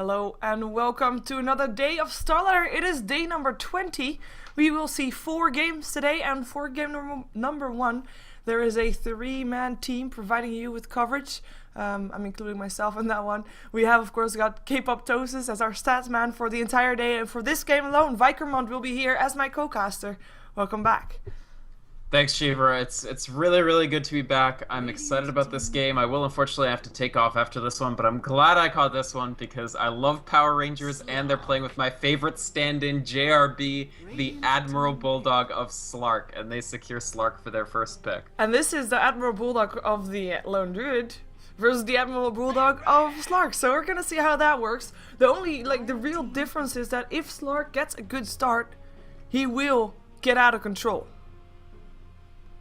Hello and welcome to another day of StarLadder. It is day number 20. We will see 4 games today, and for game number 1 there is a 3-man team providing you with coverage. I'm including myself in that one. We have of course got K-poptosis as our stats man for the entire day, and for this game alone Vykromond will be here as my co-caster. Welcome back. Thanks, Sheever. It's really good to be back. I'm excited about this game. I will unfortunately have to take off after this one, but I'm glad I caught this one because I love Power Rangers and they're playing with my favorite stand-in, JRB, the Admiral Bulldog of Slark, and they secure Slark for their first pick. And this is the Admiral Bulldog of the Lone Druid versus the Admiral Bulldog of Slark. So we're gonna see how that works. The real difference is that if Slark gets a good start, he will get out of control.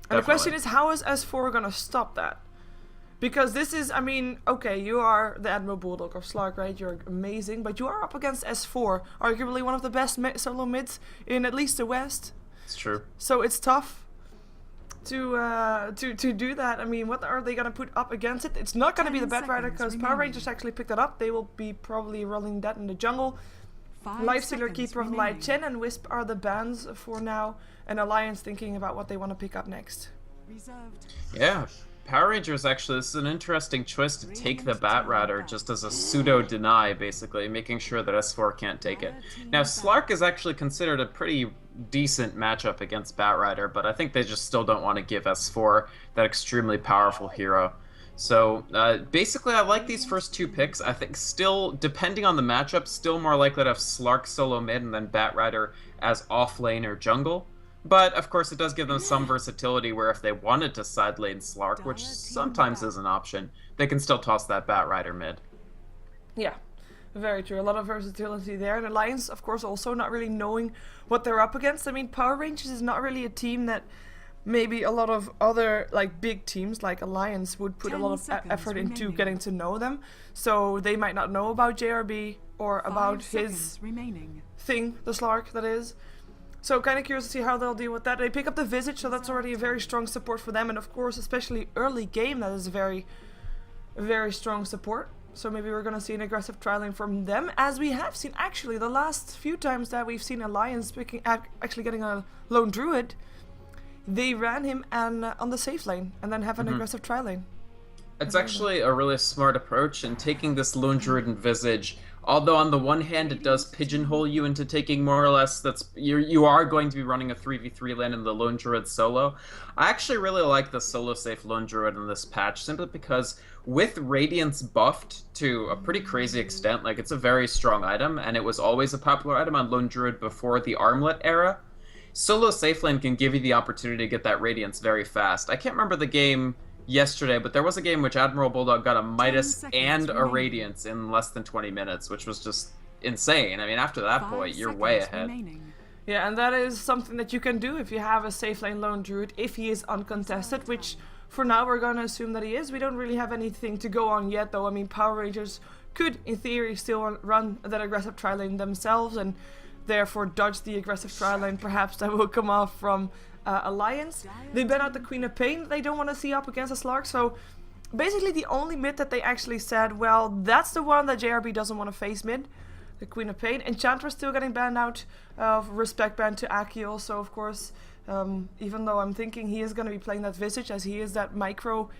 And the question is, how is S4 gonna stop that? Because this is, I mean, okay, you are the Admiral Bulldog of Slark, right? You're amazing, but you are up against S4, arguably one of the best solo mids in at least the West. It's true. So it's tough to do that. I mean, what are they gonna put up against it? It's not gonna be the Batrider because Power Rangers actually picked that up. They will be probably rolling that in the jungle. Lifestealer, Keeper of Light, Chen and Wisp are the bans for now, and Alliance thinking about what they want to pick up next. Yeah, Power Rangers actually, this is an interesting choice to take the Batrider just as a pseudo-deny, basically, making sure that S4 can't take it. Now, Slark is actually considered a pretty decent matchup against Batrider, but I think they just still don't want to give S4 that extremely powerful hero. So, basically, I like these first 2 picks. I think still, depending on the matchup, still more likely to have Slark solo mid and then Batrider as off lane or jungle. But, of course, it does give them some versatility where if they wanted to side lane Slark, which sometimes is an option, they can still toss that Batrider mid. Yeah, very true. A lot of versatility there. And Alliance, of course, also not really knowing what they're up against. I mean, Power Rangers is not really a team that maybe a lot of other big teams like Alliance would put a lot of effort into getting to know them. So they might not know about JRB or about his thing, the Slark, that is. So kind of curious to see how they'll deal with that. They pick up the Visage, so that's already a very strong support for them. And of course, especially early game, that is very strong support. So maybe we're going to see an aggressive trialing from them, as we have seen actually the last few times that we've seen Alliance actually getting a Lone Druid. They ran him on the safe lane and then have an aggressive tri lane. It's actually a really smart approach, and taking this Lone Druid and Visage, although on the one hand it does pigeonhole you into taking more or less, you are going to be running a 3v3 lane in the Lone Druid solo. I actually really like the solo safe Lone Druid in this patch, simply because with Radiance buffed to a pretty crazy extent, it's a very strong item, and it was always a popular item on Lone Druid before the Armlet era. Solo safe lane can give you the opportunity to get that Radiance very fast. I can't remember the game yesterday, but there was a game which Admiral Bulldog got a Midas and a Radiance in less than 20 minutes, which was just insane. I mean, after that point, you're way ahead. Yeah, and that is something that you can do if you have a safe lane Lone Druid, if he is uncontested, which for now we're going to assume that he is. We don't really have anything to go on yet, though. I mean, Power Rangers could, in theory, still run that aggressive tri lane themselves, and therefore dodge the aggressive tri lane perhaps that will come off from Alliance. They ban out the Queen of Pain that they don't want to see up against a Slark, so basically the only mid that they actually said, well, that's the one that JRB doesn't want to face mid, the Queen of Pain. Enchantress still getting banned out, respect ban to Aki also, of course, even though I'm thinking he is going to be playing that Visage, as he is that micro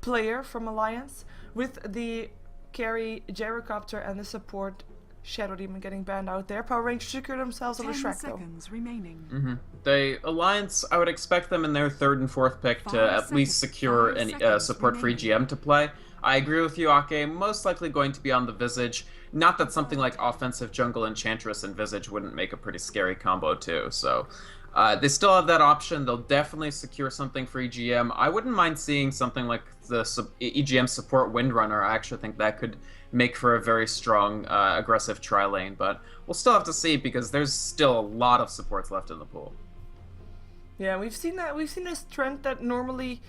player from Alliance, with the carry Gyrocopter and the support Shadow Demon getting banned out there. Power Rangers secure themselves on the Shrek though. The Alliance, I would expect them in their 3rd and 4th pick to at least secure an support for EGM to play. I agree with you, Ake. Most likely going to be on the Visage. Not that something like offensive jungle Enchantress and Visage wouldn't make a pretty scary combo too. So they still have that option. They'll definitely secure something for EGM. I wouldn't mind seeing something like the EGM support Windrunner. I actually think that could make for a very strong aggressive tri lane, but we'll still have to see because there's still a lot of supports left in the pool. Yeah, we've seen this trend that normally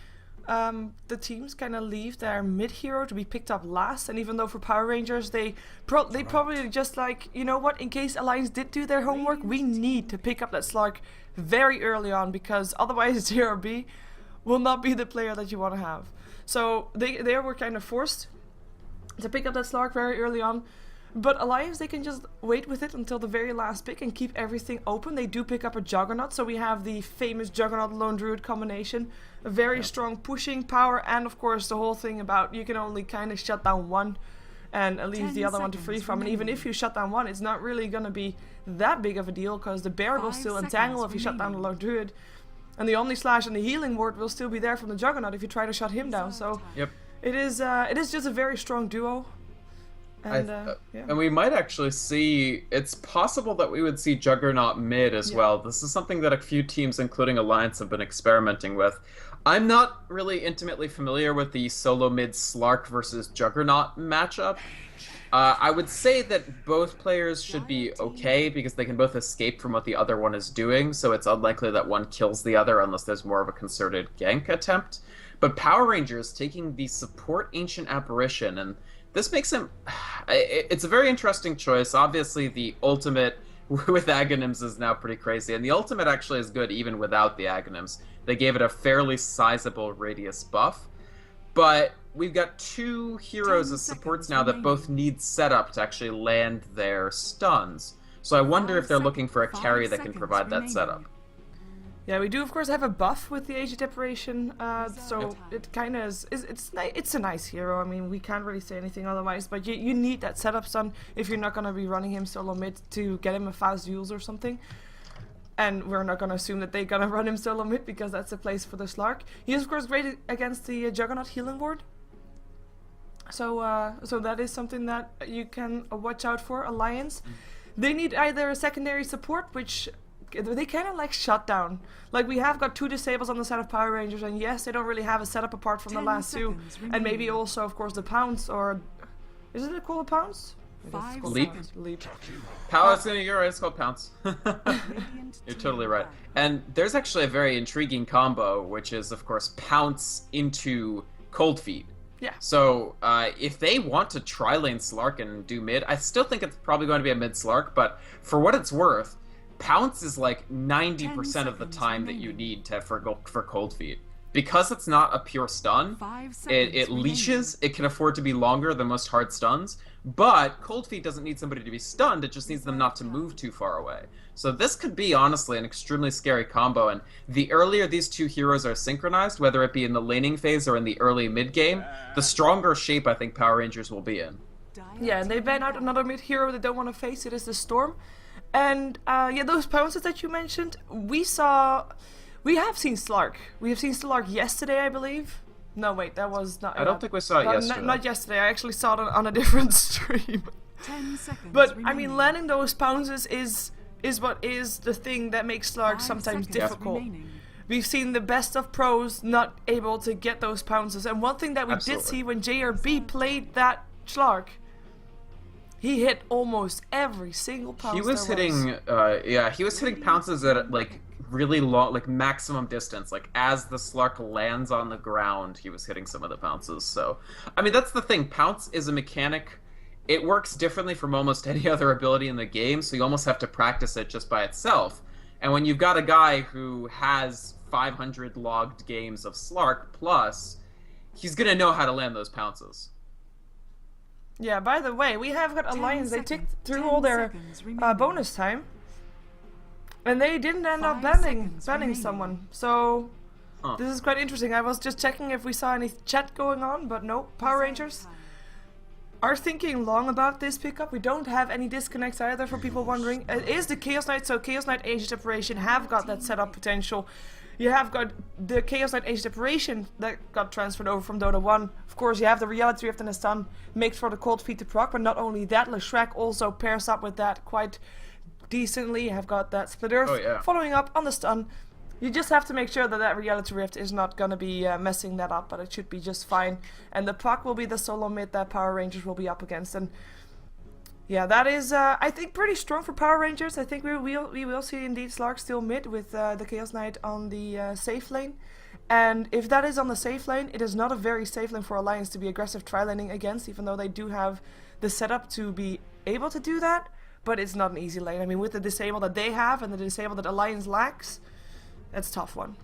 the teams kind of leave their mid hero to be picked up last, and even though for Power Rangers they probably just you know what, in case Alliance did do their homework, we need to pick up that Slark very early on, because otherwise JRB will not be the player that you want to have. So they were kind of forced to pick up that Slark very early on. But Alliance, they can just wait with it until the very last pick and keep everything open. They do pick up a Juggernaut, so we have the famous Juggernaut Lone Druid combination. A very strong pushing power, and of course the whole thing about you can only kind of shut down one and leave the other one to free from. And even if you shut down one, it's not really going to be that big of a deal, because the bear will still entangle if you shut down the Lone Druid. And the Omni Slash and the Healing Ward will still be there from the Juggernaut if you try to shut him down. So it is just a very strong duo. And, and we might actually see, it's possible that we would see Juggernaut mid as well. This is something that a few teams, including Alliance, have been experimenting with. I'm not really intimately familiar with the solo mid Slark versus Juggernaut matchup. I would say that both players should be okay, because they can both escape from what the other one is doing, so it's unlikely that one kills the other unless there's more of a concerted gank attempt. But Power Rangers taking the support Ancient Apparition, and this makes him... It's a very interesting choice. Obviously, the ultimate with Aghanims is now pretty crazy, and the ultimate actually is good even without the Aghanims. They gave it a fairly sizable radius buff. But we've got two heroes as supports now that both need setup to actually land their stuns. So I wonder if they're looking for a carry that can provide that setup. Yeah, we do of course have a buff with the Aged Apparition, so it kind of is, it's a nice hero. I mean, we can't really say anything otherwise, but you need that setup stun if you're not going to be running him solo mid to get him a fast use or something. And we're not going to assume that they're going to run him solo mid, because that's a place for the Slark. He is of course great against the Juggernaut Healing Ward. So so that is something that you can watch out for, Alliance. They need either a secondary support, which they kind of like shut down. Like, we have got two disables on the side of Power Rangers, and yes, they don't really have a setup apart from the last two. And maybe also, of course, the Pounce, or... Isn't it called a Pounce? Leap. Power, you're right, it's called Pounce. You're totally right. And there's actually a very intriguing combo, which is, of course, Pounce into Cold Feet. Yeah. So, if they want to tri-lane Slark and do mid, I still think it's probably going to be a mid Slark, but for what it's worth, Pounce is like 90% of the time that you need for Cold Feet. Because it's not a pure stun, it leashes, it can afford to be longer than most hard stuns, but Cold Feet doesn't need somebody to be stunned, it just needs them not to move too far away. So this could be, honestly, an extremely scary combo, and the earlier these two heroes are synchronized, whether it be in the laning phase or in the early mid-game, the stronger shape I think Power Rangers will be in. Yeah, and they ban out another mid-hero they don't want to face, it is the Storm. And yeah, those Pounces that you mentioned, we have seen Slark. We have seen Slark yesterday, I believe. No, wait, that was not... I don't think we saw it yesterday. Not yesterday, I actually saw it on a different stream. 10 seconds But, remaining. I mean, landing those Pounces is what is the thing that makes Slark sometimes difficult. We've seen the best of pros not able to get those Pounces. And one thing that we did see when JRB played that Slark, he hit almost every single pounce. He was hitting, he was hitting pounces at like really long, like maximum distance. Like as the Slark lands on the ground, he was hitting some of the pounces. So, I mean, that's the thing. Pounce is a mechanic. It works differently from almost any other ability in the game, so you almost have to practice it just by itself. And when you've got a guy who has 500 logged games of Slark plus, he's gonna know how to land those pounces. Yeah, by the way, we have got Alliance. They ticked through all their bonus time. And they didn't end up banning someone. So, this is quite interesting. I was just checking if we saw any chat going on, but no. Power Rangers are thinking long about this pickup. We don't have any disconnects either, for people wondering. It is the Chaos Knight, so Chaos Knight Aged Apparition have got that setup potential. You have got the Chaos Knight Aged Apparition that got transferred over from Dota 1. Of course, you have the Reality Rift and the Stun, makes for the Cold Feet to proc, but not only that, Leshrek also pairs up with that quite decently. You have got that Split Earth following up on the Stun. You just have to make sure that that Reality Rift is not going to be messing that up, but it should be just fine. And the proc will be the solo mid that Power Rangers will be up against. And yeah, that is, I think, pretty strong for Power Rangers. I think we will see indeed Slark still mid with the Chaos Knight on the safe lane. And if that is on the safe lane, it is not a very safe lane for Alliance to be aggressive tri-laning against, even though they do have the setup to be able to do that. But it's not an easy lane. I mean, with the disable that they have and the disable that Alliance lacks, that's a tough one.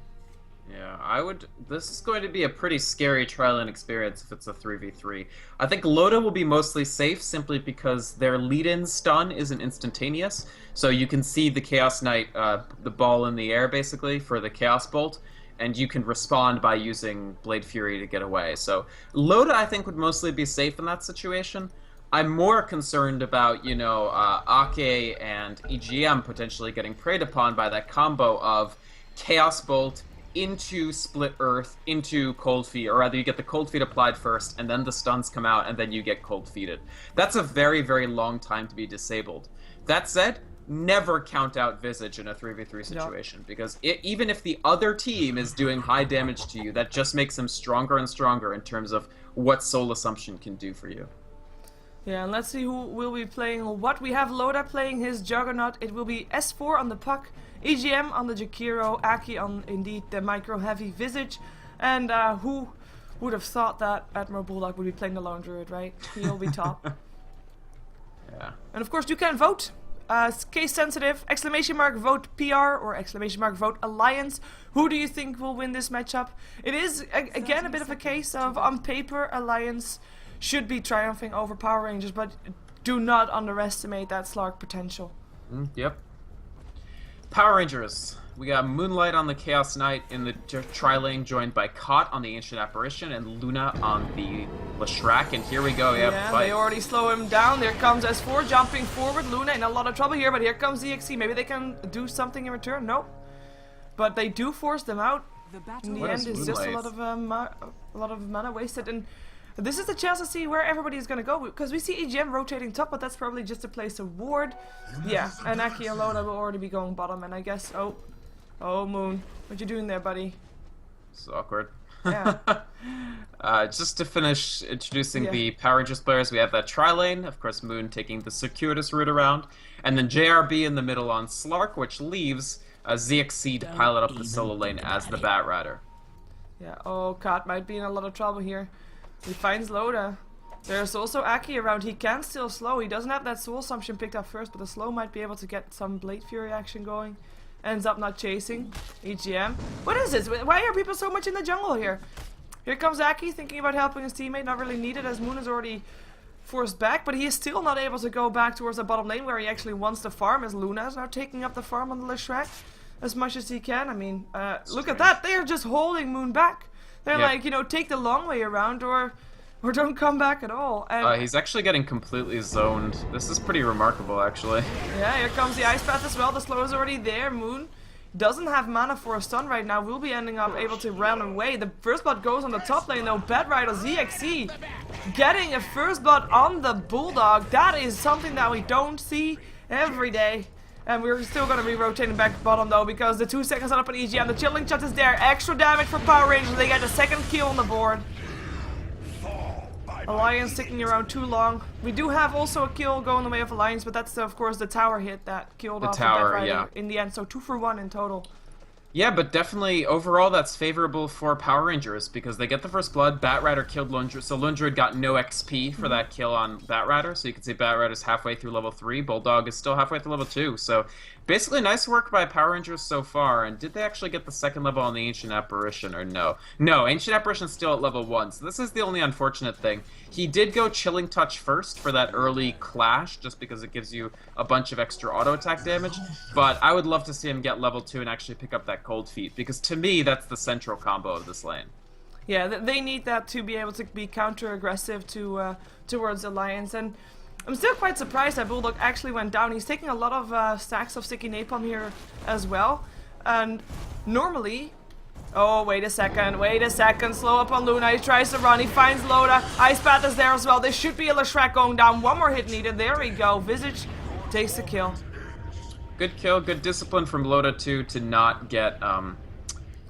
Yeah, this is going to be a pretty scary trial and experience if it's a 3v3. I think Loda will be mostly safe simply because their lead-in stun isn't instantaneous. So you can see the Chaos Knight, the ball in the air basically, for the Chaos Bolt, and you can respond by using Blade Fury to get away. So Loda, I think, would mostly be safe in that situation. I'm more concerned about, Ake and EGM potentially getting preyed upon by that combo of Chaos Bolt into Split Earth, into Cold Feet, or rather you get the Cold Feet applied first, and then the stuns come out, and then you get Cold Feeted. That's a very, very long time to be disabled. That said, never count out Visage in a 3v3 situation, because even if the other team is doing high damage to you, that just makes them stronger and stronger in terms of what Soul Assumption can do for you. Yeah, and let's see who will be playing what. We have Loda playing his Juggernaut. It will be S4 on the Puck, EGM on the Jakiro, Aki on, indeed, the Micro Heavy Visage. And who would have thought that Admiral Bulldog would be playing the Lone Druid, right? He'll be top. Yeah. And of course you can vote. Case sensitive, exclamation mark vote PR or exclamation mark vote Alliance. Who do you think will win this matchup? It is, again, a bit of a case of, on paper, Alliance should be triumphing over Power Rangers, but do not underestimate that Slark potential. Yep. Power Rangers. We got Moonlight on the Chaos Knight in the tri-lane, joined by Kot on the Ancient Apparition and Luna on the Leshrac. And here we go. Yeah, they already slow him down. There comes S4 jumping forward. Luna in a lot of trouble here, but here comes EXE. Maybe they can do something in return. Nope. But they do force them out. In the end, it's just a lot of mana wasted. And this is the chance to see where everybody is going to go, because we see EGM rotating top, but that's probably just to place a ward. Yeah, and Aki and Loda will already be going bottom, and I guess, oh Moon, what you doing there, buddy? It's awkward. Yeah. Just to finish introducing the Power Rangers players, we have that tri-lane, of course Moon taking the circuitous route around, and then JRB in the middle on Slark, which leaves ZXC to pilot up the solo lane as the Bat Rider. Yeah, Kot might be in a lot of trouble here. He finds Loda. There's also Aki around. He can still slow. He doesn't have that Soul Assumption picked up first, but the slow might be able to get some Blade Fury action going. Ends up not chasing. EGM. What is this? Why are people so much in the jungle here? Here comes Aki thinking about helping his teammate. Not really needed as Moon is already forced back, but he is still not able to go back towards the bottom lane where he actually wants to farm, as Luna is now taking up the farm on the Leshrac as much as he can. I mean, look at that. They are just holding Moon back. They're like, take the long way around or don't come back at all. And he's actually getting completely zoned. This is pretty remarkable, actually. Yeah, here comes the Ice Path as well. The slow is already there. Moon doesn't have mana for a stun right now. Will be ending up able to run away. The first blood goes on the top lane though. Bat Rider ZXC getting a first blood on the Bulldog. That is something that we don't see every day. And we're still going to be rotating back bottom though, because the 2 seconds on up on EGM. The chilling shot is there. Extra damage for Power Rangers. They get the second kill on the board. Alliance sticking around too long. We do have also a kill going the way of Alliance, but that's of course the tower hit that killed off the Bat Rider in the end. So 2 for 1 in total. Yeah, but definitely overall that's favorable for Power Rangers because they get the first blood. Bat Rider killed Lone Druid, so Lone Druid got no XP for that kill on Bat Rider. So you can see Bat Rider's halfway through level 3. Bulldog is still halfway through level 2. So basically nice work by Power Rangers so far. And did they actually get the second level on the Ancient Apparition or no? No, Ancient Apparition's still at level 1. So this is the only unfortunate thing. He did go Chilling Touch first for that early clash, just because it gives you a bunch of extra auto attack damage. But I would love to see him get level 2 and actually pick up that Cold Feet, because to me that's the central combo of this lane. Yeah, they need that to be able to be counter-aggressive towards Alliance. And I'm still quite surprised that Bulldog actually went down. He's taking a lot of stacks of sticky napalm here as well. And normally... Oh, wait a second, slow up on Luna, he tries to run, he finds Loda, Ice Path is there as well, there should be a Leshrac going down, one more hit needed, there we go, Visage takes the kill. Good kill, good discipline from Loda too to not get,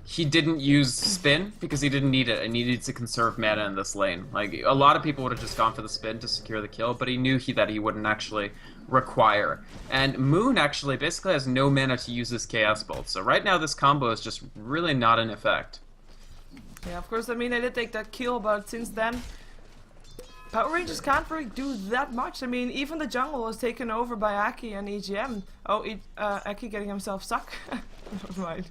he didn't use spin because he didn't need it and needed to conserve mana in this lane. Like, a lot of people would have just gone for the spin to secure the kill, but he knew that he wouldn't actually require. And Moon actually basically has no mana to use this Chaos Bolt, so right now this combo is just really not in effect. Yeah, of course, I mean, they did take that kill, but since then, Power Rangers can't really do that much. I mean, even the jungle was taken over by Aki and EGM. Oh, Aki getting himself stuck. Right.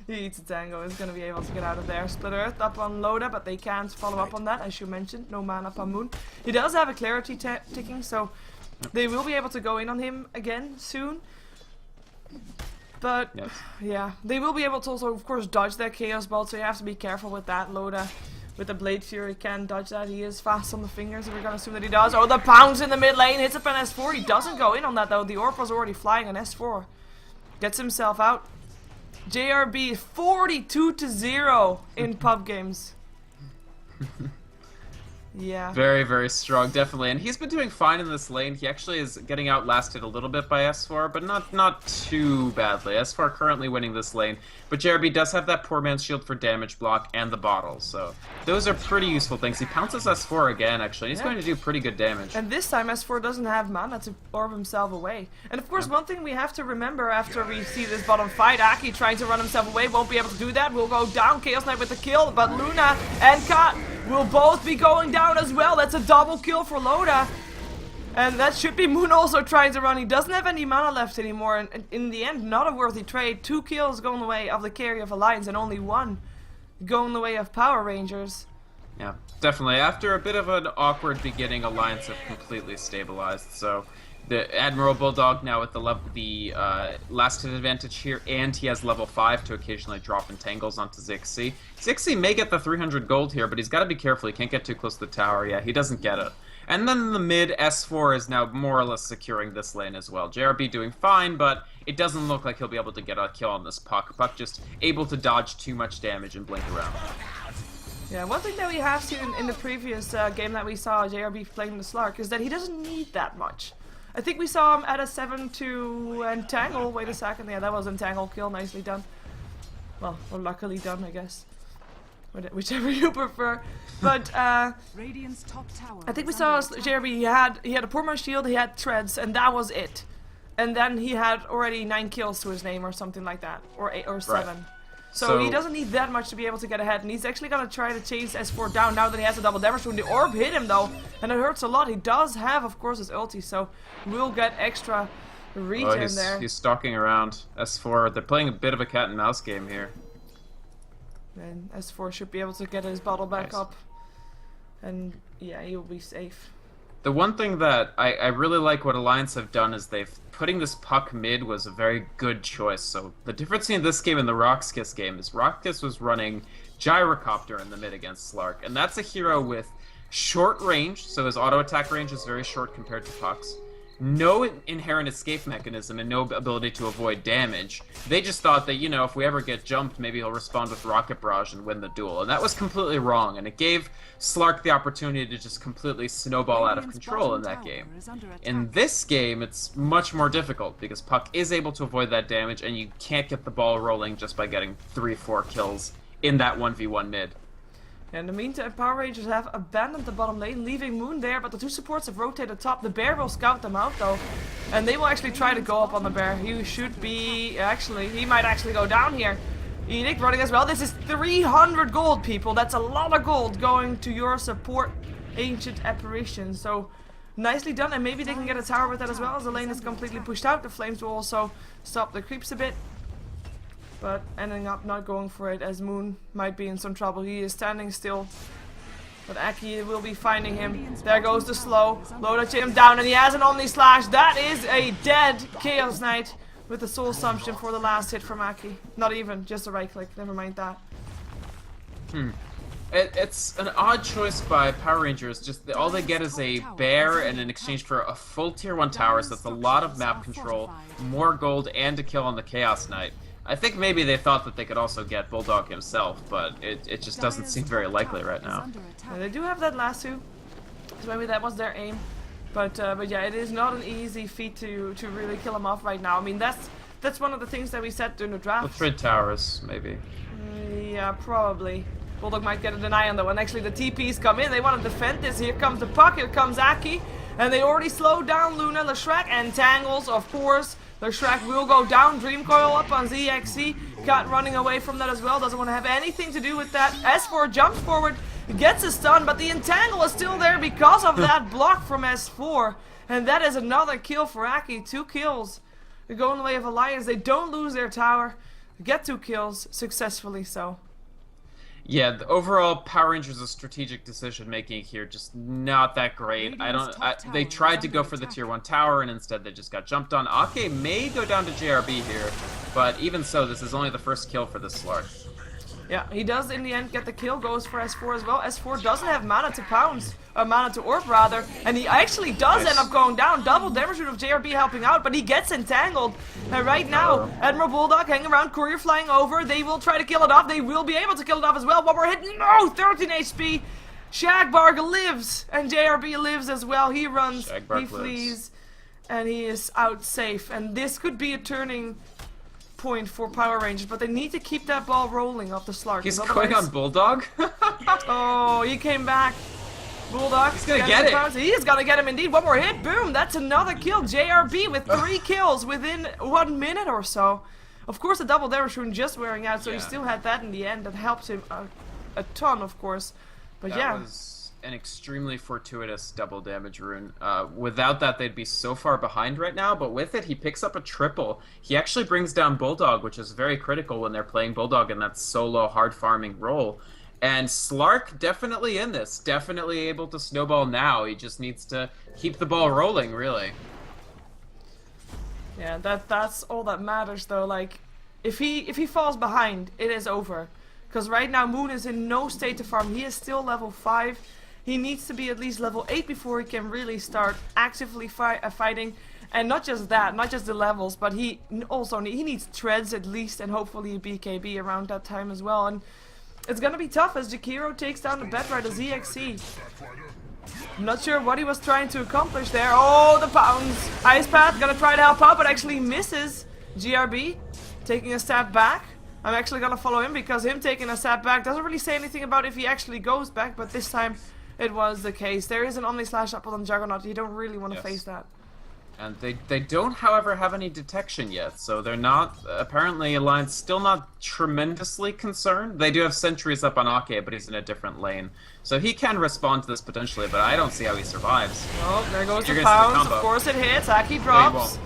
He eats a tango, is going to be able to get out of there. Split Earth up on Loda, but they can't follow up on that, as you mentioned. No mana up on Moon. He does have a clarity ticking, so they will be able to go in on him again soon. But, yeah, they will be able to also, of course, dodge that Chaos Bolt, so you have to be careful with that. Loda, with the Blade Fury, can dodge that. He is fast on the fingers, and we're going to assume that he does. Oh, the pounce in the mid lane hits up an S4. He doesn't go in on that, though. The Orb was already flying on S4. Gets himself out. JRB 42-0 in pub games. Yeah. Very, very strong, definitely. And he's been doing fine in this lane. He actually is getting outlasted a little bit by S4, but not too badly. S4 currently winning this lane. But JRB does have that poor man's shield for damage block and the bottle, so those are pretty useful things. He pounces S4 again, actually. He's going to do pretty good damage. And this time S4 doesn't have mana to orb himself away. And of course, one thing we have to remember after we see this bottom fight, Aki trying to run himself away, won't be able to do that. Will go down, Chaos Knight with the kill, but Luna and Kat will both be going down as well. That's a double kill for Loda. And that should be Moon also trying to run. He doesn't have any mana left anymore. And in the end, not a worthy trade. 2 kills going the way of the carry of Alliance and only 1 going the way of Power Rangers. Yeah, definitely. After a bit of an awkward beginning, Alliance have completely stabilized. So the Admiral Bulldog now with the last hit advantage here, and he has level 5 to occasionally drop entangles onto Zixi. Zixi may get the 300 gold here, but he's got to be careful. He can't get too close to the tower. Yeah, he doesn't get it. And then in the mid, S4 is now more or less securing this lane as well. JRB doing fine, but it doesn't look like he'll be able to get a kill on this Puck. Puck just able to dodge too much damage and blink around. Yeah, one thing that we have seen in the previous game that we saw JRB playing the Slark is that he doesn't need that much. I think we saw him at a 7-2 entangle. Wait a second, yeah, that was entangle kill, nicely done. Well, or luckily done, I guess. Whichever you prefer. But I think we saw JRB, he had a poor man's shield, he had treads, and that was it. And then he had already 9 kills to his name or something like that. Or 8 or 7. Right. So he doesn't need that much to be able to get ahead, and he's actually gonna try to chase S4 down now that he has a double damage wound. The orb hit him though, and it hurts a lot. He does have, of course, his ulti, so we'll get extra return there. He's stalking around S4. They're playing a bit of a cat and mouse game here. And S4 should be able to get his bottle back up, and yeah, he'll be safe. The one thing that I really like what Alliance have done is putting this Puck mid was a very good choice. So the difference between this game and the Roxkiss game is Roxkiss was running Gyrocopter in the mid against Slark, and that's a hero with short range, so his auto attack range is very short compared to Puck's. No inherent escape mechanism and no ability to avoid damage. They just thought that, you know, if we ever get jumped, maybe he'll respond with Rocket Barrage and win the duel. And that was completely wrong, and it gave Slark the opportunity to just completely snowball out of control in that game. In this game, it's much more difficult, because Puck is able to avoid that damage, and you can't get the ball rolling just by getting 3-4 kills in that 1v1 mid. In the meantime, Power Rangers have abandoned the bottom lane, leaving Moon there, but the 2 supports have rotated top. The bear will scout them out though, and they will actually try to go up on the bear. He should be, he might actually go down here. Edict running as well. This is 300 gold, people. That's a lot of gold going to your support Ancient Apparition. So nicely done, and maybe they can get a tower with that as well, as the lane is completely pushed out. The flames will also stop the creeps a bit. But ending up not going for it, as Moon might be in some trouble. He is standing still. But Aki will be finding him. There goes the slow. Loda chase him down, and he has an Omni Slash. That is a dead Chaos Knight with the Soul Assumption for the last hit from Aki. Not even, just a right click. Never mind that. It's an odd choice by Power Rangers. Just all they get is a bear, and in exchange for a full tier 1 tower, so that's a lot of map control, more gold, and a kill on the Chaos Knight. I think maybe they thought that they could also get Bulldog himself, but it just doesn't seem very likely right now. Yeah, they do have that lasso, so maybe that was their aim. But yeah, it is not an easy feat to really kill him off right now. I mean, that's one of the things that we said during the draft. With Thread Towers, maybe. Yeah, probably. Bulldog might get a deny on that one. Actually, the TPs come in. They want to defend this. Here comes the Puck. Here comes Aki. And they already slowed down Luna. Leshrac and Tangles, of course. Leshrac will go down. Dream Coil up on ZXC. Got running away from that as well. Doesn't want to have anything to do with that. S4 jumps forward. Gets a stun. But the Entangle is still there because of that block from S4. And that is another kill for Aki. 2 kills. They go in the way of Alliance. They don't lose their tower. get 2 kills successfully. So. Yeah, the overall Power Rangers' strategic decision making here just not that great. They tried to go for the tier 1 tower and instead they just got jumped on. Ake may go down to JRB here, but even so, this is only the first kill for this Slark. Yeah, he does in the end get the kill, goes for S4 as well. S4 doesn't have mana to pounce, mana to orb rather, and he actually does end up going down. Double damage root of JRB helping out, but he gets entangled. And right now, Admiral Bulldog hanging around, Courier flying over. They will try to kill it off. They will be able to kill it off as well. One more hit, no! 13 HP. Shagbarg lives, and JRB lives as well. He runs, he flees, and he is out safe. And this could be a turning point for Power Rangers, but they need to keep that ball rolling off the Slark. He's going on Bulldog? Oh, he came back. Bulldog. He's gonna get it. He is gonna get him indeed. One more hit. Boom. That's another kill. JRB with 3 kills within 1 minute or so. Of course, the double damage rune just wearing out, so he still had that in the end. That helped him a ton, of course. But that was an extremely fortuitous double damage rune. Without that, they'd be so far behind right now, but with it, he picks up a triple. He actually brings down Bulldog, which is very critical when they're playing Bulldog in that solo, hard farming role. And Slark definitely in this, definitely able to snowball now. He just needs to keep the ball rolling, really. Yeah, that's all that matters, though. Like, if he falls behind, it is over. Because right now, Moon is in no state to farm. He is still level 5. He needs to be at least level 8 before he can really start actively fighting. And not just that, not just the levels, but he also needs treads at least, and hopefully a BKB around that time as well. And it's gonna be tough as Jakiro takes down the Batrider ZXC. I'm not sure what he was trying to accomplish there. Oh, the pounds! Ice Path gonna try to help out, but actually misses. GRB taking a step back. I'm actually gonna follow him because him taking a step back doesn't really say anything about if he actually goes back, but this time it was the case. There is an Omni Slash up on Juggernaut. You don't really want to face that. And they don't, however, have any detection yet, so they're not, apparently Alliance still not tremendously concerned. They do have sentries up on Ake, but he's in a different lane. So he can respond to this potentially, but I don't see how he survives. Oh, there goes the pounds. Of course it hits. Aki drops.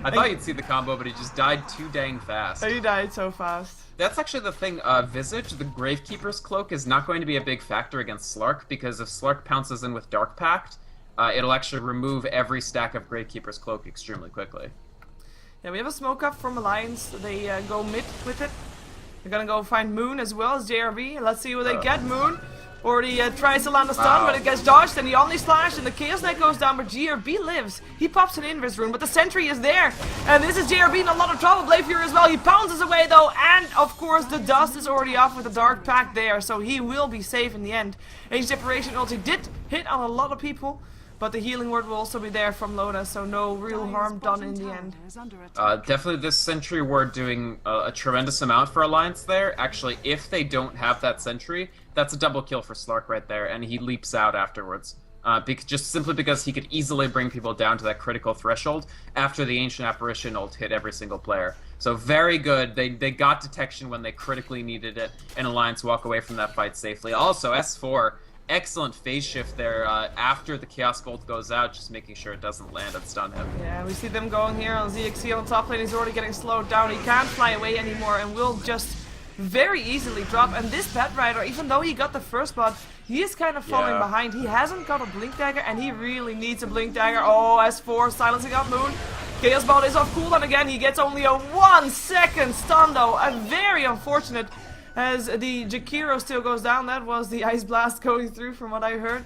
I thought you'd see the combo, but he just died too dang fast. He died so fast. That's actually the thing. Visage, the Gravekeeper's Cloak, is not going to be a big factor against Slark, because if Slark pounces in with Dark Pact, it'll actually remove every stack of Gravekeeper's Cloak extremely quickly. Yeah, we have a smoke up from Alliance. They go mid with it. They're gonna go find Moon as well as JRV. Let's see what they get. Moon already tries to land a stun, but it gets dodged, and the Omni Slash, and the Chaos Knight goes down, but GRB lives. He pops an Invis rune, but the Sentry is there, and this is JRB in a lot of trouble. Blade Fury as well. He pounces away though, and of course the dust is already off with the Dark Pact there, so he will be safe in the end. Age Separation ulti did hit on a lot of people, but the healing word will also be there from Lona, so no real harm done in the end. Definitely this Sentry ward doing a tremendous amount for Alliance there. Actually, if they don't have that Sentry, that's a double kill for Slark right there, and he leaps out afterwards. Just simply because he could easily bring people down to that critical threshold after the Ancient Apparition ult hit every single player. So very good. They got detection when they critically needed it, and Alliance walk away from that fight safely. Also, S4... excellent phase shift there after the Chaos Bolt goes out, just making sure it doesn't land and stun him. Yeah, we see them going here on ZXC on top lane. He's already getting slowed down. He can't fly away anymore and will just very easily drop. And this Batrider, even though he got the first blood, he is kind of falling behind. He hasn't got a Blink Dagger, and he really needs a Blink Dagger. Oh, S4 silencing up Moon. Chaos Bolt is off cooldown again. He gets only a 1 second stun though. A very unfortunate, as the Jakiro still goes down. That was the Ice Blast going through from what I heard.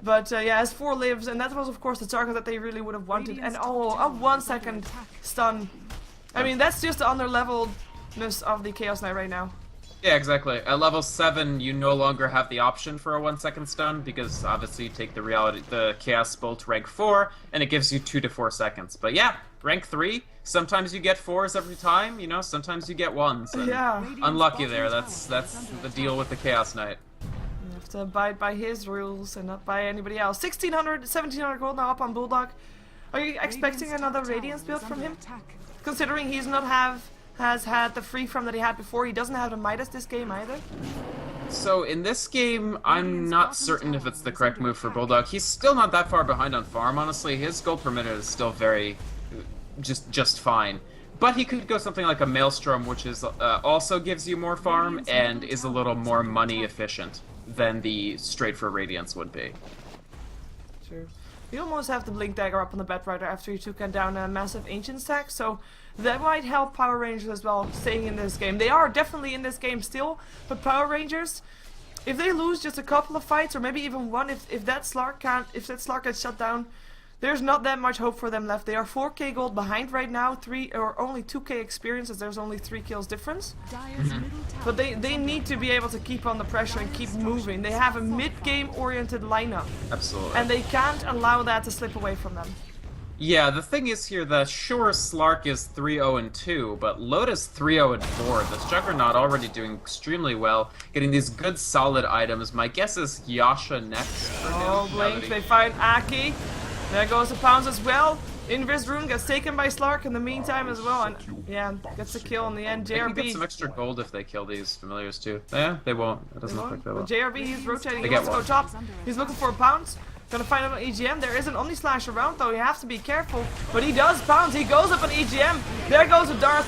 But yeah, S4 lives, and that was of course the target that they really would have wanted. And oh, a 1 second stun. I mean, that's just the underleveledness of the Chaos Knight right now. Yeah, exactly. At level 7, you no longer have the option for a 1 second stun, because obviously you take the Chaos Bolt rank 4, and it gives you 2 to 4 seconds. But yeah, rank 3, sometimes you get 4s every time, you know, sometimes you get 1s. And yeah. Unlucky there, that's the deal with the Chaos Knight. You have to abide by his rules and not by anybody else. 1600, 1700 gold now up on Bulldog. Are you expecting another Radiance build from him? Considering he's not has had the free from that he had before. He doesn't have the Midas this game either. So in this game, I'm not certain if it's the correct move for Bulldog. He's still not that far behind on farm, honestly. His gold per minute is still very, just fine. But he could go something like a Maelstrom, which is also gives you more farm and is a little more money efficient than the straight for Radiance would be. True. You almost have the Blink Dagger up on the Batrider after you took down a massive Ancient stack, so that might help Power Rangers as well staying in this game. They are definitely in this game still, but Power Rangers, if they lose just a couple of fights, or maybe even one, if that Slark gets shut down, there's not that much hope for them left. They are 4k gold behind right now, only 2k experience, as there's only 3 kills difference. But they need to be able to keep on the pressure and keep moving. They have a mid-game oriented lineup. Absolutely. And they can't allow that to slip away from them. Yeah, the thing is here that sure Slark is 3-0-2, but Loda's 3-0-4. This Juggernaut already doing extremely well, getting these good solid items. My guess is Yasha next for him. Oh, Blink, they find Aki. There goes the Pounce as well. Invis Rune gets taken by Slark in the meantime as well, and yeah, gets a kill in the end. They can JRB. get some extra gold if they kill these familiars too. Yeah, they won't. It doesn't look like they will. JRB, he's rotating. They He wants get to go one. top. He's looking for a Pounce. Gonna find him on EGM. There is an Omni Slash around though. You have to be careful. But he does Pounce. He goes up on EGM. There goes a Dark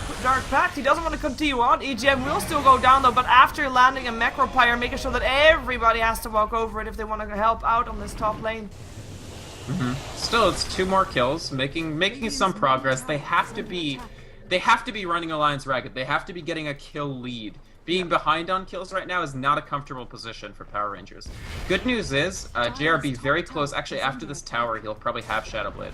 Pact. He doesn't want to continue on. EGM will still go down though. But after landing a Macro Pyre, making sure that everybody has to walk over it if they want to help out on this top lane. Still, it's 2 more kills, making some progress. They have to be running Alliance ragged. They have to be getting a kill lead. Being behind on kills right now is not a comfortable position for Power Rangers. Good news is, JRB very close. Actually, after this tower, he'll probably have Shadow Blade.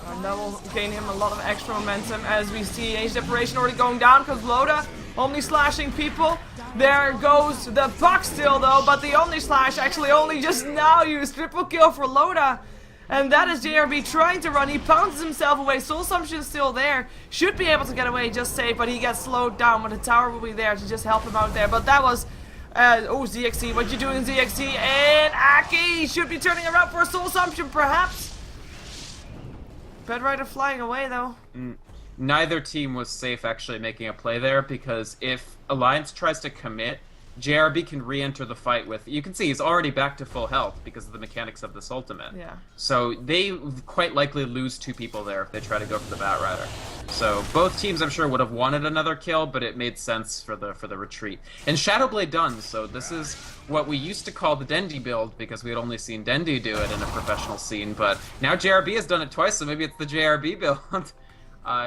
And that will gain him a lot of extra momentum as we see Age Separation already going down because Loda only slashing people. There goes the puck still though, but the Omni Slash actually only just now used. Triple kill for Loda. And that is JRB trying to run. He pounces himself away. Soul Assumption still there. Should be able to get away just safe, but he gets slowed down. But the tower will be there to just help him out there. But that was... oh, ZXC. What you doing, ZXC? And Aki should be turning around for a Soul Assumption, perhaps. Bedrider flying away, though. Neither team was safe actually making a play there, because if Alliance tries to commit, JRB can re-enter the fight with... You can see he's already back to full health because of the mechanics of this ultimate. Yeah. So they quite likely lose 2 people there if they try to go for the Batrider. So both teams, I'm sure, would have wanted another kill, but it made sense for the retreat. And Shadowblade done, so this is what we used to call the Dendi build, because we had only seen Dendi do it in a professional scene, but now JRB has done it twice, so maybe it's the JRB build.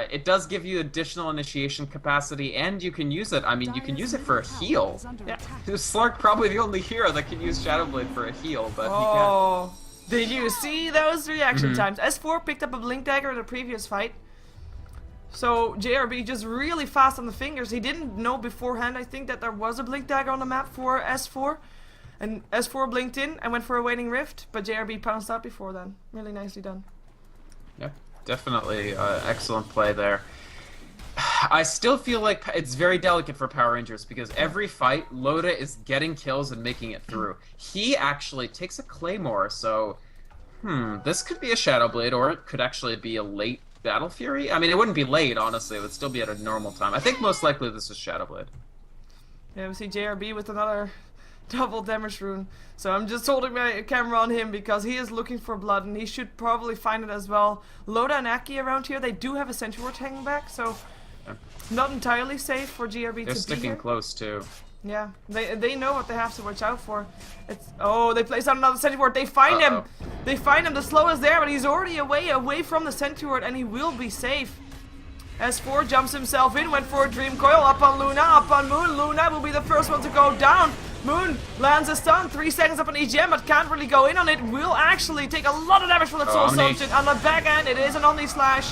It does give you additional initiation capacity, and you can use it. I mean, you can use it for a heal. Yeah. Slark probably the only hero that can use Shadowblade for a heal, but Oh, did you see those reaction times? S4 picked up a Blink Dagger in the previous fight. So JRB just really fast on the fingers. He didn't know beforehand, I think, that there was a Blink Dagger on the map for S4. And S4 blinked in and went for a Waiting Rift, but JRB pounced out before then. Really nicely done. Yep, definitely excellent play there. I still feel like it's very delicate for Power Rangers because every fight, Loda is getting kills and making it through. He actually takes a Claymore, so this could be a Shadow Blade, or it could actually be a late Battle Fury. I mean, it wouldn't be late, honestly. It would still be at a normal time. I think most likely this is Shadow Blade. Yeah, we see JRB with another double damage rune. So I'm just holding my camera on him because he is looking for blood and he should probably find it as well. Loda and Aki around here, they do have a Sentry Ward hanging back, so not entirely safe for GRB to be here. They're sticking close too. Yeah, they know what they have to watch out for. Oh, they place out another Sentry Ward. They find him. They find him. The slow is there, but he's already away from the Sentry Ward, and he will be safe. S4 jumps himself in, went for a Dream Coil, up on Luna, up on Moon. Luna will be the first one to go down. Moon lands a stun, 3 seconds up on EGM, but can't really go in on it. Will actually take a lot of damage from the Soul Assumption. On the back end, it is an Omni Slash.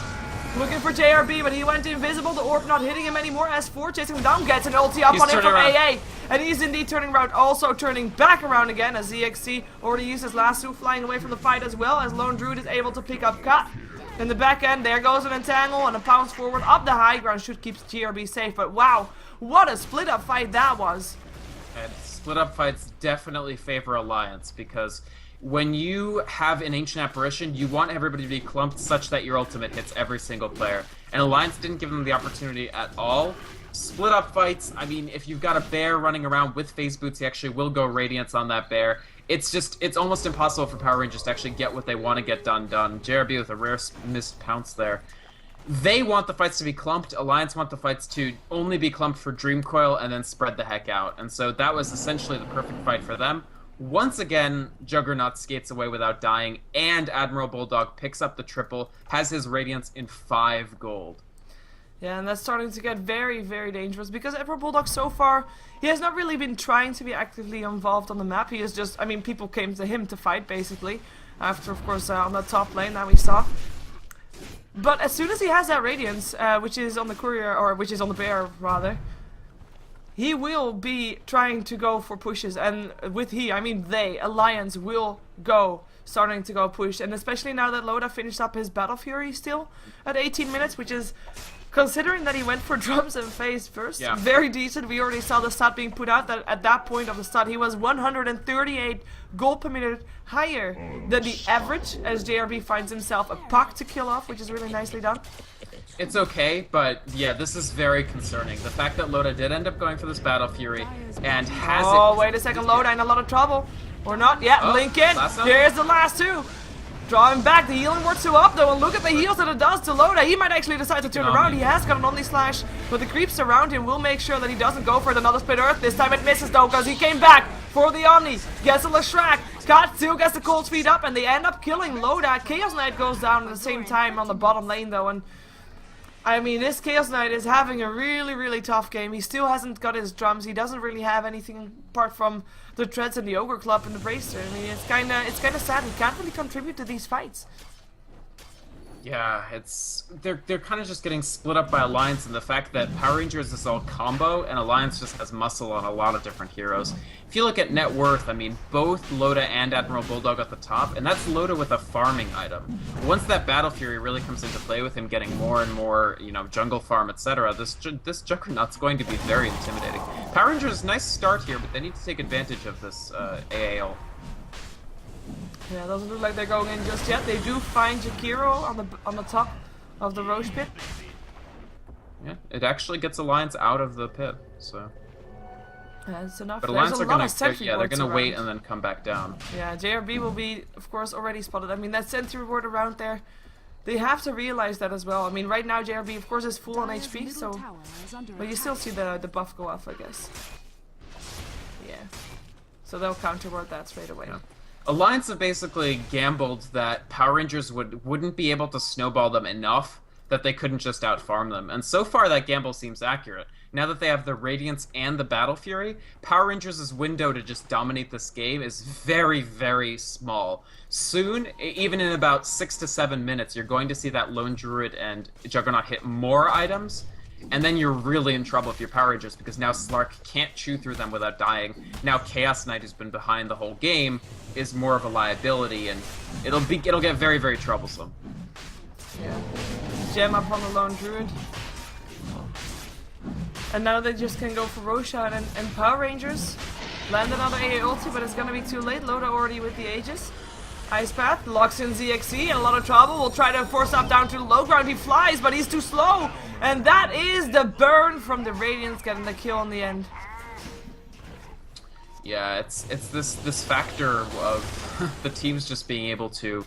Looking for JRB, but he went invisible. The orb not hitting him anymore. S4 chasing him down, gets an ulti up on him from AA. And he's indeed turning around, also turning back around again as ZXC already used his lasso, flying away from the fight as well, as Lone Druid is able to pick up Cut. In the back end, there goes an entangle and a pounce forward up the high ground should keep GRB safe. But wow, what a split up fight that was. And split up fights definitely favor Alliance because when you have an Ancient Apparition, you want everybody to be clumped such that your ultimate hits every single player. And Alliance didn't give them the opportunity at all. Split up fights, I mean, if you've got a bear running around with phase boots, he actually will go Radiance on that bear. It's almost impossible for Power Rangers to actually get what they want to get done. JRB with a rare missed pounce there. they want the fights to be clumped. Alliance want the fights to only be clumped for Dream Coil and then spread the heck out. And so that was essentially the perfect fight for them. Once again, Juggernaut skates away without dying, and Admiral Bulldog picks up the triple, has his Radiance in 5 gold. Yeah, and that's starting to get very, very dangerous because Admiral Bulldog so far, he has not really been trying to be actively involved on the map. He is just, I mean, people came to him to fight basically, after of course on the top lane that we saw. But as soon as he has that Radiance, which is on the Courier, or which is on the Bear rather, he will be trying to go for pushes, and with he, I mean they, Alliance will go, starting to go push, and especially now that Loda finished up his Battle Fury still at 18 minutes, which is, considering that he went for drums and phase first, yeah, very decent. We already saw the stat being put out that at that point of the stat he was 138 gold per minute higher than the average, as JRB finds himself a puck to kill off, which is really nicely done. It's okay, but yeah, this is very concerning. The fact that Loda did end up going for this Battle Fury and has Oh, wait a second, Loda in a lot of trouble. Or not? Yeah, Oh, blink in. There's the last two. Drawing back, the healing works so up though, and look at the heals that it does to Loda. He might actually decide to turn around. He has got an Omni Slash, but the creeps around him will make sure that he doesn't go for another Split Earth. This time it misses though, because he came back for the Omni. Gets a Leshrac. Scott still gets the cold feet up, and they end up killing Loda. Chaos Knight goes down at the same time on the bottom lane though, and I mean, this Chaos Knight is having a really, really tough game. He still hasn't got his drums. He doesn't really have anything apart from the Treads and the Ogre Club and the Bracer. I mean, it's kind of sad. He can't really contribute to these fights. Yeah, they're kind of just getting split up by Alliance, and the fact that Power Rangers is all combo and Alliance just has muscle on a lot of different heroes. If you look at net worth, I mean, both Loda and Admiral Bulldog at the top, and that's Loda with a farming item. Once that Battle Fury really comes into play with him getting more and more, you know, jungle farm, etc., this Juggernaut's going to be very intimidating. Power Rangers, nice start here, but they need to take advantage of this AAL. Yeah, doesn't look like they're going in just yet. They do find Jakiro on the top of the Roche pit. Yeah, it actually gets Alliance out of the pit, so. That's enough. But Alliance There's a lot of they're sentry wards gonna wait around. and then come back down. Yeah, JRB will be, of course, already spotted. I mean, that sentry ward around there, they have to realize that as well. I mean, right now JRB, of course, is full on HP, so, but you still see the buff go off, I guess. Yeah, so they'll counter ward that straight away. Yeah. Alliance have basically gambled that Power Rangers wouldn't be able to snowball them enough that they couldn't just outfarm them. And so far that gamble seems accurate. Now that they have the Radiance and the Battle Fury, Power Rangers' window to just dominate this game is very, very small. Soon, even in about 6 to 7 minutes, you're going to see that Lone Druid and Juggernaut hit more items, and then you're really in trouble if you're Power Rangers, because now Slark can't chew through them without dying. Now Chaos Knight, who's been behind the whole game, is more of a liability, and it'll get very, very troublesome. Yeah. Gem up on the Lone Druid. And now they just can go for Roshan and Power Rangers. Land another AA ulti, but it's gonna be too late. Loda already with the Aegis. Ice Path locks in ZXC in a lot of trouble. We'll try to force up down to the low ground. He flies, but he's too slow. And that is the burn from the Radiance getting the kill in the end. Yeah, it's this factor of the teams just being able to.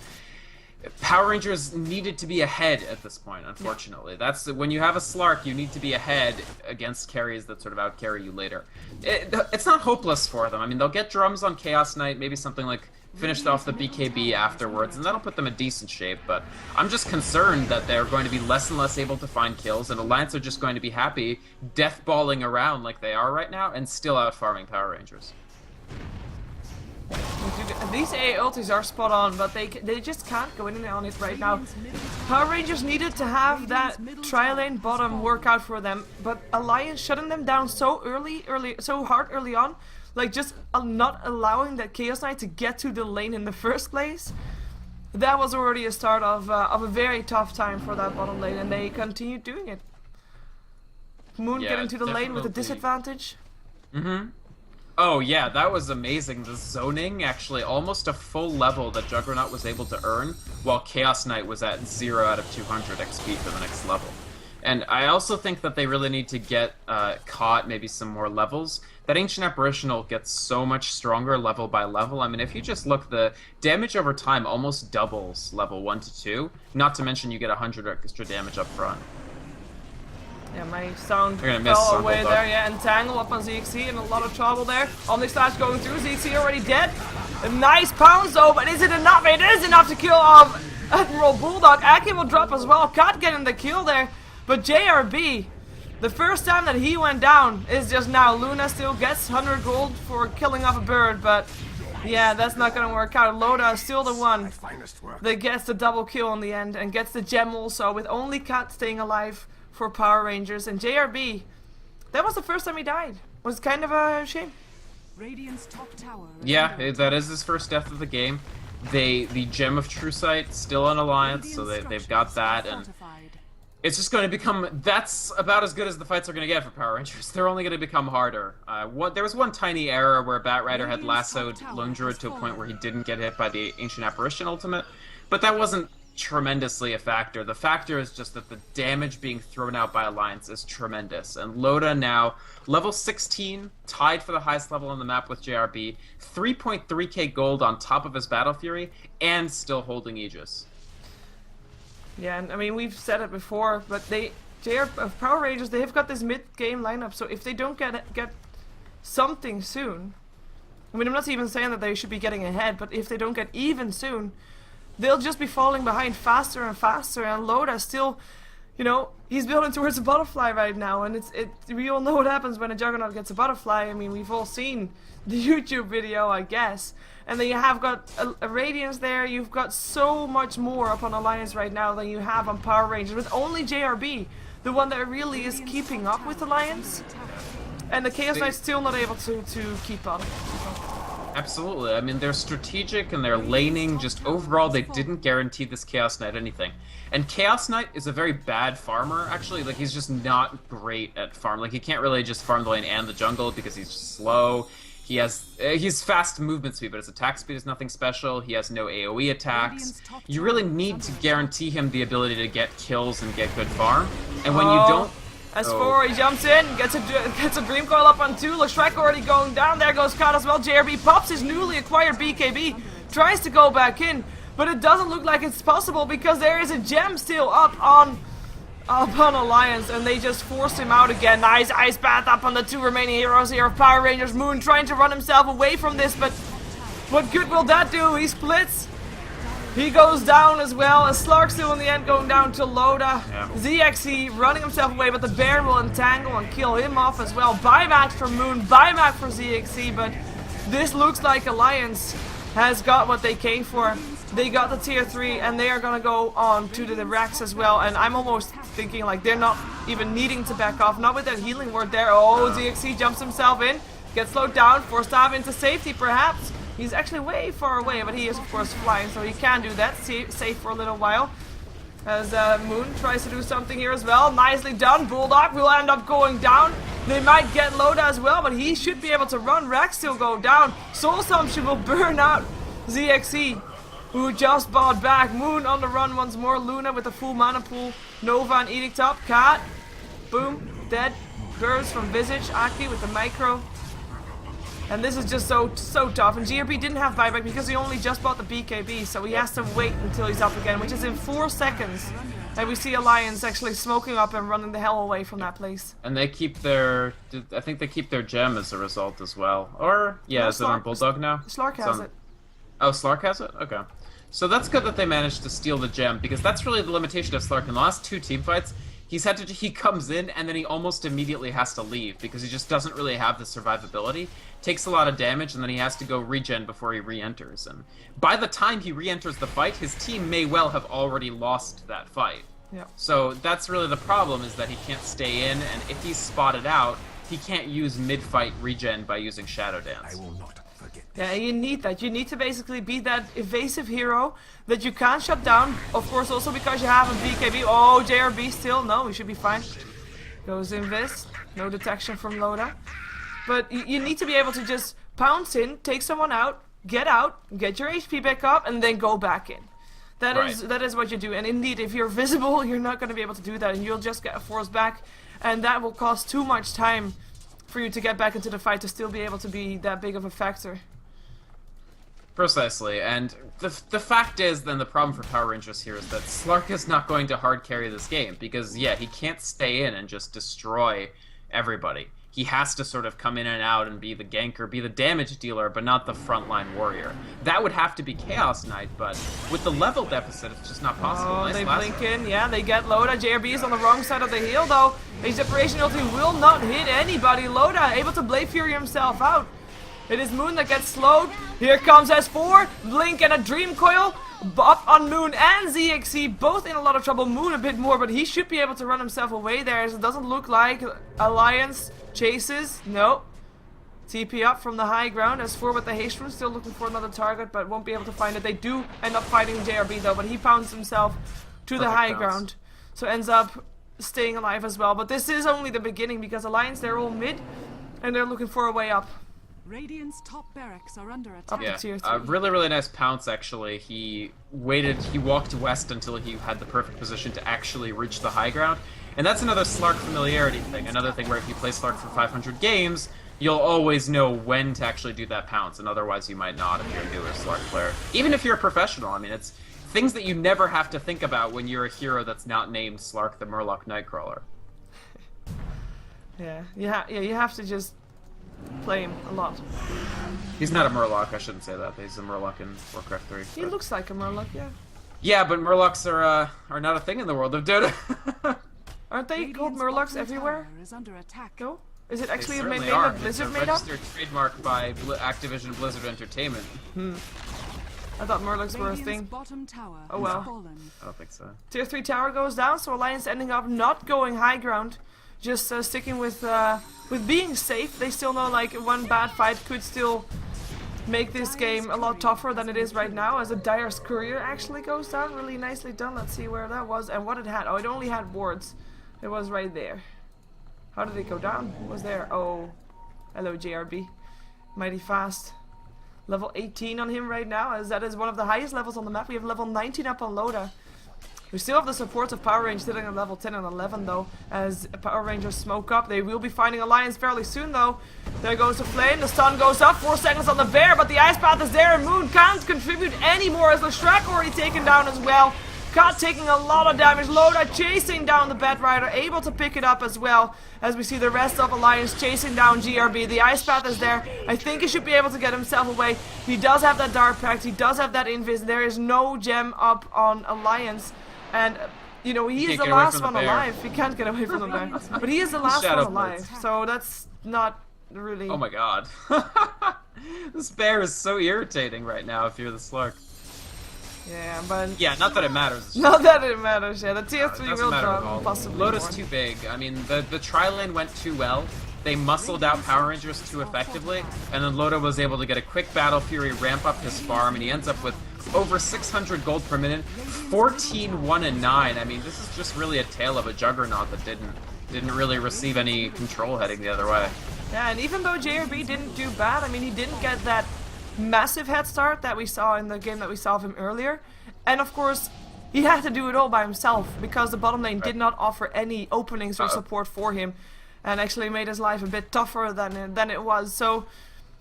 Power Rangers needed to be ahead at this point, unfortunately. That's when you have a Slark, you need to be ahead against carries that sort of out-carry you later. It's not hopeless for them. I mean, they'll get drums on Chaos Knight, maybe something like finished off the BKB afterwards, and that'll put them in decent shape, but I'm just concerned that they're going to be less and less able to find kills, and Alliance are just going to be happy deathballing around like they are right now and still out-farming Power Rangers. These AA ultis are spot on, but they just can't go in on it right now. Power Rangers needed to have that tri-lane bottom work out for them, but Alliance shutting them down so hard early on, like just not allowing that Chaos Knight to get to the lane in the first place. That was already a start of a very tough time for that bottom lane, and they continued doing it. Moon getting to the lane with a disadvantage. Mm-hmm. Oh yeah, that was amazing. The zoning, actually almost a full level that Juggernaut was able to earn, while Chaos Knight was at 0 out of 200 XP for the next level. And I also think that they really need to get caught maybe some more levels. that Ancient Apparitional gets so much stronger level by level. I mean, if you just look, the damage over time almost doubles level 1 to 2. Not to mention you get 100 extra damage up front. Yeah, my sound You're gonna miss fell on away Bulldog. there, yeah, Entangle up on ZXC in a lot of trouble there. Omnislash going through, ZXC already dead. A nice pounce though, but is it enough? It is enough to kill off Admiral Bulldog. Aki will drop as well, Cat getting the kill there. But JRB, the first time that he went down is just now. Luna still gets 100 gold for killing off a bird, but yeah, that's not gonna work out. Loda is still the one that gets the double kill in the end and gets the gem also, with only Cat staying alive for Power Rangers. And JRB, that was the first time he died. Was kind of a shame. Radiant's top tower. Yeah, that is his first death of the game. The Gem of True Sight still on Alliance, so they've got that, and it's just going to become, that's about as good as the fights are going to get for Power Rangers. They're only going to become harder. There was one tiny error where Batrider had lassoed Lone Druid to a point where he didn't get hit by the Ancient Apparition ultimate, but that wasn't tremendously a factor. The factor is just that the damage being thrown out by Alliance is tremendous. And Loda now, level 16, tied for the highest level on the map with JRB, 3.3k gold on top of his Battle Fury, and still holding Aegis. Yeah, and I mean, we've said it before, but Power Rangers, they've got this mid-game lineup, so if they don't get something soon, I mean, I'm not even saying that they should be getting ahead, but if they don't get even soon, they'll just be falling behind faster and faster. And Loda still, you know, he's building towards a butterfly right now, and we all know what happens when a Juggernaut gets a butterfly. I mean, we've all seen the YouTube video, I guess. And then you have got a Radiance there. You've got so much more up on Alliance right now than you have on Power Rangers, with only JRB, the one that really is keeping up with Alliance. And the Chaos Knight's still not able to keep up. Absolutely. I mean, they're strategic and they're laning. Just overall, they didn't guarantee this Chaos Knight anything. And Chaos Knight is a very bad farmer, actually. Like, he's just not great at farm. Like, he can't really just farm the lane and the jungle because he's just slow. He's fast movement speed, but his attack speed is nothing special. He has no AoE attacks. You really need to guarantee him the ability to get kills and get good farm. And when you don't... S4, he jumps in, gets a Dream Coil up on 2, Shrek already going down, there goes Kat as well. JRB pops his newly acquired BKB, tries to go back in, but it doesn't look like it's possible because there is a gem still up on Alliance, and they just forced him out again. Nice Ice Bath up on the 2 remaining heroes here of Power Rangers. Moon trying to run himself away from this, but what good will that do? He splits. He goes down as well, as Slark still in the end going down to Loda. Yeah. ZXE running himself away, but the bear will entangle and kill him off as well. Buyback for Moon, buyback for ZXE, but this looks like Alliance has got what they came for. They got the tier 3 and they are gonna go on to the Rex as well, and I'm almost thinking like they're not even needing to back off, not with that healing word there. Oh, ZXE jumps himself in, gets slowed down, forced to have into safety perhaps. He's actually way far away, but he is of course flying, so he can do that, safe for a little while. As Moon tries to do something here as well. Nicely done. Bulldog will end up going down. They might get Loda as well, but he should be able to run. Rex still go down. Soul Assumption will burn out ZXE, who just bought back. Moon on the run once more. Luna with the full mana pool. Nova and Edict up. Cat. Boom. Dead. Girls from Visage. Aki with the micro. And this is just so tough. And GRP didn't have buyback because he only just bought the BKB, so he has to wait until he's up again, which is in 4 seconds. And we see Alliance actually smoking up and running the hell away from that place. And they keep their... I think they keep their gem as a result as well. Or, yeah, No, is it on Bulldog now? Slark has it. Oh, Slark has it? Okay. So that's good that they managed to steal the gem, because that's really the limitation of Slark. In the last 2 team fights, he comes in and then he almost immediately has to leave because he just doesn't really have the survivability. Takes a lot of damage and then he has to go regen before he re-enters. And by the time he re-enters the fight, his team may well have already lost that fight. Yeah. So that's really the problem, is that he can't stay in, and if he's spotted out, he can't use mid-fight regen by using Shadow Dance. I will not forget. Yeah, you need that. You need to basically be that evasive hero that you can't shut down. Of course, also because you have a BKB. Oh, JRB still. No, we should be fine. Goes Invis. No detection from Loda. But you need to be able to just pounce in, take someone out, get your HP back up, and then go back in. That is what you do. And indeed, if you're visible, you're not going to be able to do that, and you'll just get a force back, and that will cost too much time for you to get back into the fight to still be able to be that big of a factor. Precisely, and the fact is, then, the problem for Power Rangers here is that Slark is not going to hard carry this game, because, yeah, he can't stay in and just destroy everybody. He has to sort of come in and out and be the ganker, be the damage dealer, but not the frontline warrior. That would have to be Chaos Knight, but with the level deficit, it's just not possible. Oh, Nice they lasso. blink in. Yeah, they get Loda. JRB is on the wrong side of the hill, though. A separation ulti will not hit anybody. Loda able to Blade Fury himself out. It is Moon that gets slowed. Here comes S4, Blink and a Dream Coil. Up on Moon and ZXC, both in a lot of trouble. Moon a bit more, but he should be able to run himself away there, as it doesn't look like Alliance chases. No. TP up from the high ground. S4 with the haste rune, still looking for another target, but won't be able to find it. They do end up fighting JRB though, but he pounds himself to the high ground. So ends up staying alive as well. But this is only the beginning, because Alliance, they're all mid, and they're looking for a way up. Radiant's top barracks are under attack. Up to Yeah, tier 3. really, really nice pounce, actually. He walked west until he had the perfect position to actually reach the high ground. And that's another Slark familiarity thing. Another thing where if you play Slark for 500 games, you'll always know when to actually do that pounce, and otherwise you might not if you're a newer Slark player. Even if you're a professional, I mean, it's things that you never have to think about when you're a hero that's not named Slark the Murloc Nightcrawler. Yeah, you have to just play him a lot. He's not a Murloc, I shouldn't say that. He's a Murloc in Warcraft 3. He looks like a Murloc, yeah. Yeah, but Murlocs are not a thing in the world of Dota. Aren't they called Radiant's Murlocs bottom everywhere? tower is under attack. No? Is it actually a They name certainly are. that Blizzard It's a made up? registered trademark by Activision Blizzard Entertainment. I thought Murlocs were a Radiant's thing. bottom tower Oh well. has fallen. I don't think so. Tier 3 tower goes down, so Alliance ending up not going high ground. Just sticking with being safe. They still know like one bad fight could still make this game a lot tougher than it is right now, as a Dire's Courier actually goes down. Really nicely done. Let's see where that was and what it had. Oh, it only had wards. It was right there. How did it go down? It was there. Oh, hello JRB. Mighty fast. Level 18 on him right now, as that is one of the highest levels on the map. We have level 19 up on Loda. We still have the supports of Power Rangers sitting at level 10 and 11 though, as Power Rangers smoke up. They will be finding Alliance fairly soon though. There goes the flame, the stun goes up, 4 seconds on the bear, but the ice path is there and Moon can't contribute anymore, as the Shrek already taken down as well. Kat taking a lot of damage, Loda chasing down the Bat Rider, able to pick it up as well, as we see the rest of Alliance chasing down GRB. The ice path is there. I think he should be able to get himself away. He does have that Dark Pact, he does have that Invis, there is no gem up on Alliance. And, you know, he is the last one alive. He can't get away from the bear. But he is the last one alive. So that's not really... Oh my god. This bear is so irritating right now if you're the Slark. Yeah, but... Yeah, not that it matters. Not that it matters, yeah. The tier It 3 doesn't will matter at drop, all. possibly Loda's more. too big. I mean, the tri-lane went too well. They muscled out Power Rangers too effectively, and then Loda was able to get a quick Battle Fury, ramp up his farm, and he ends up with over 600 gold per minute, 14, 1, and 9. I mean, this is just really a tale of a juggernaut that didn't really receive any control heading the other way. Yeah, and even though JRB didn't do bad, I mean, he didn't get that massive head start that we saw in the game that we saw of him earlier. And of course, he had to do it all by himself, because the bottom lane did not offer any openings or support for him, and actually made his life a bit tougher than it was. So,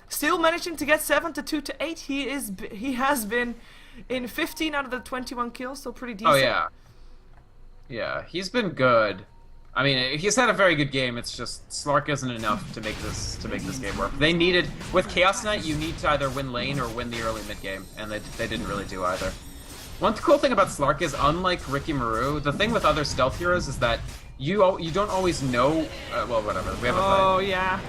still managing to get 7 to 2 to 8. He has been in 15 out of the 21 kills, so pretty decent. Oh yeah, yeah, he's been good. I mean, he's had a very good game. It's just Slark isn't enough to make this game work. They needed, with Chaos Knight, you need to either win lane or win the early mid game, and they didn't really do either. One cool thing about Slark is, unlike Ricky Maru, the thing with other stealth heroes is that you don't always know. Well, whatever. We have a Oh yeah.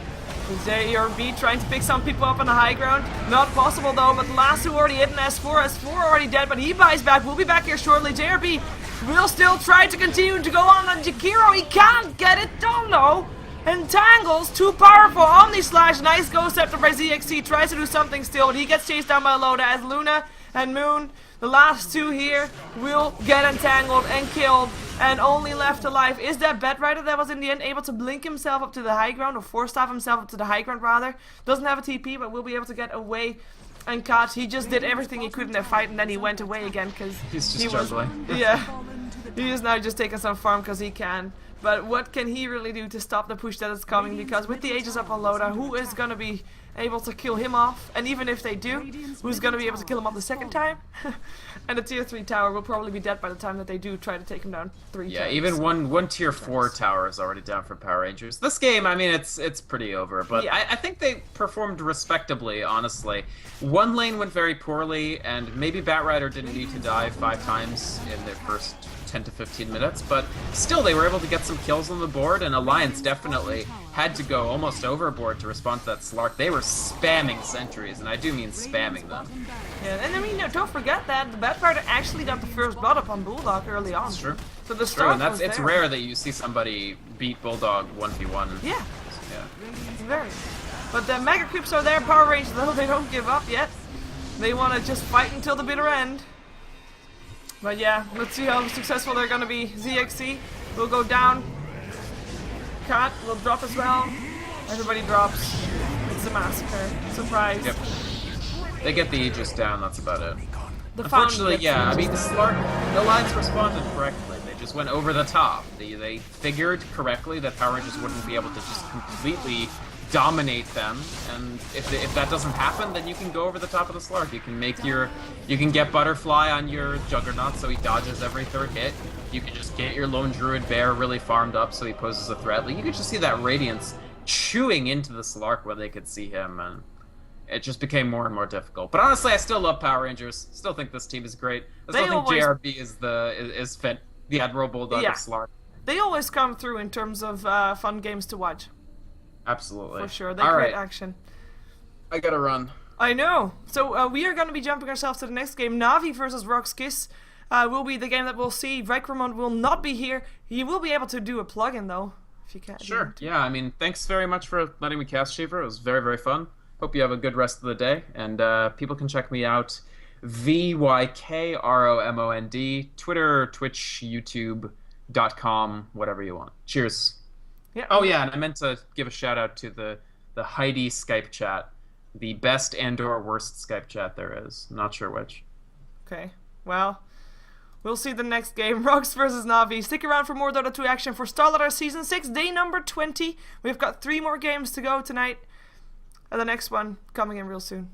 JRB trying to pick some people up on the high ground. Not possible though, but Lasso already hit an S4. S4 already dead, but he buys back. We'll be back here shortly. JRB will still try to continue to go on Jakiro. He can't get it done though. Entangles, too powerful. Omni Slash, nice Ghost Scepter by ZXC. Tries to do something still, but he gets chased down by Loda, as Luna and Moon, the last two here, will get entangled and killed. And only left alive is that Bat Rider that was in the end able to blink himself up to the high ground, or force staff himself up to the high ground rather. Doesn't have a TP, but will be able to get away. And Kat, he just did everything he could in that fight, and then he went away again because He's just juggling. Yeah, he is now just taking some farm because he can. But what can he really do to stop the push that is coming? Because with the Aegis up on Loda, who is going to be able to kill him off? And even if they do, who's going to be able to kill him off the second time? And the tier 3 tower will probably be dead by the time that they do try to take him down 3 times. Yeah, even one tier 4 tower is already down for Power Rangers. This game, I mean, it's pretty over, but Yeah. I think they performed respectably, honestly. One lane went very poorly, and maybe Batrider didn't need to die 5 times in their first 10 to 15 minutes, but still they were able to get some kills on the board, and Alliance definitely had to go almost overboard to respond to that Slark. They were spamming sentries, and I do mean spamming them. Yeah, and I mean, don't forget that the Batrider actually got the first blood up on Bulldog early on. That's true. So the True, start and was it's there. rare that you see somebody beat Bulldog 1v1. Yeah, Yeah. it's very. But the Mega Creeps are there, Power Rangers, though, they don't give up yet. They want to just fight until the bitter end. But yeah, let's see how successful they're gonna be. ZXC will go down. Cat will drop as well. Everybody drops. It's a massacre. Surprise. Yep. They get the Aegis down, that's about it. The Unfortunately, Fountain yeah, I gets mean, the Alliance responded correctly. They just went over the top. They figured correctly that Power Rangers wouldn't be able to just completely dominate them, and if that doesn't happen, then you can go over the top of the Slark. You can get Butterfly on your Juggernaut so he dodges every 3rd hit. You can just get your Lone Druid Bear really farmed up so he poses a threat. Like, you could just see that Radiance chewing into the Slark when they could see him, and it just became more and more difficult. But honestly, I still love Power Rangers. Still think this team is great. I still think JRB is fit. The Admiral Bulldog of Slark. They always come through in terms of fun games to watch. Absolutely. For sure, they All create right. action. I gotta run. I know. So we are going to be jumping ourselves to the next game. Navi versus Rock's Kiss will be the game that we'll see. Vykromond will not be here. He will be able to do a plug-in though, if you can. Sure. Yeah, I mean, thanks very much for letting me cast Sheever. It was very, very fun. Hope you have a good rest of the day. And people can check me out, VYKROMOND, Twitter, Twitch, YouTube.com, whatever you want. Cheers. Yeah. Oh yeah, and I meant to give a shout out to the Heidi Skype chat, the best and/or worst Skype chat there is. Not sure which. Okay. Well, we'll see the next game. Rocks versus Navi. Stick around for more Dota 2 action for StarLadder Season 6, day number 20. We've got 3 more games to go tonight. And the next one coming in real soon.